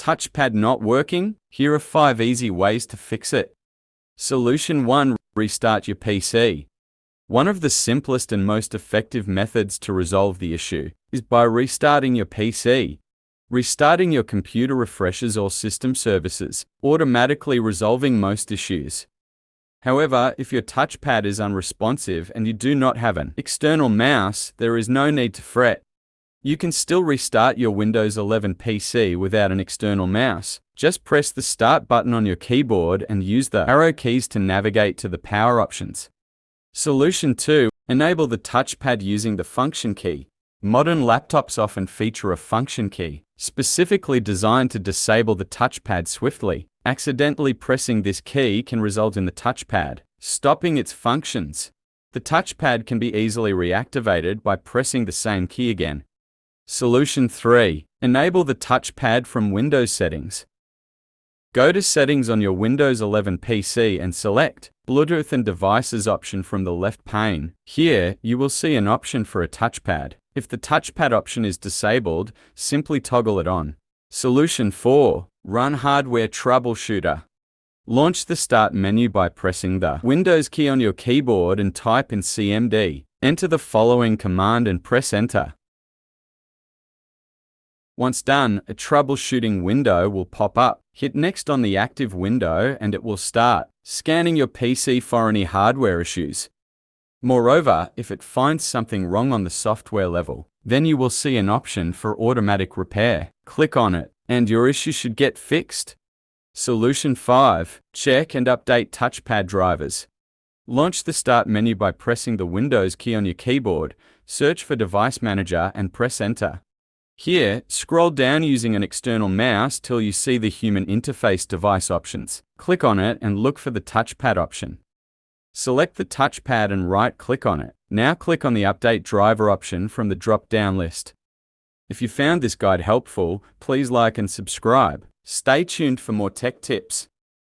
Touchpad not working? Here are 5 easy ways to fix it. Solution 1. Restart your PC. One of the simplest and most effective methods to resolve the issue is by restarting your PC. Restarting your computer refreshes all system services, automatically resolving most issues. However, if your touchpad is unresponsive and you do not have an external mouse, there is no need to fret. You can still restart your Windows 11 PC without an external mouse. Just press the Start button on your keyboard and use the arrow keys to navigate to the power options. Solution 2. Enable the touchpad using the function key. Modern laptops often feature a function key, specifically designed to disable the touchpad swiftly. Accidentally pressing this key can result in the touchpad stopping its functions. The touchpad can be easily reactivated by pressing the same key again. Solution 3. Enable the touchpad from Windows settings. Go to Settings on your Windows 11 PC and select Bluetooth and Devices option from the left pane. Here, you will see an option for a touchpad. If the touchpad option is disabled, simply toggle it on. Solution 4. Run Hardware Troubleshooter. Launch the Start menu by pressing the Windows key on your keyboard and type in CMD. Enter the following command and press Enter. Once done, a troubleshooting window will pop up. Hit Next on the active window and it will start scanning your PC for any hardware issues. Moreover, if it finds something wrong on the software level, then you will see an option for automatic repair. Click on it, and your issue should get fixed. Solution 5. Check and update touchpad drivers. Launch the Start menu by pressing the Windows key on your keyboard, search for Device Manager and press Enter. Here, scroll down using an external mouse till you see the Human Interface Device options. Click on it and look for the touchpad option. Select the touchpad and right-click on it. Now click on the Update Driver option from the drop-down list. If you found this guide helpful, please like and subscribe. Stay tuned for more tech tips.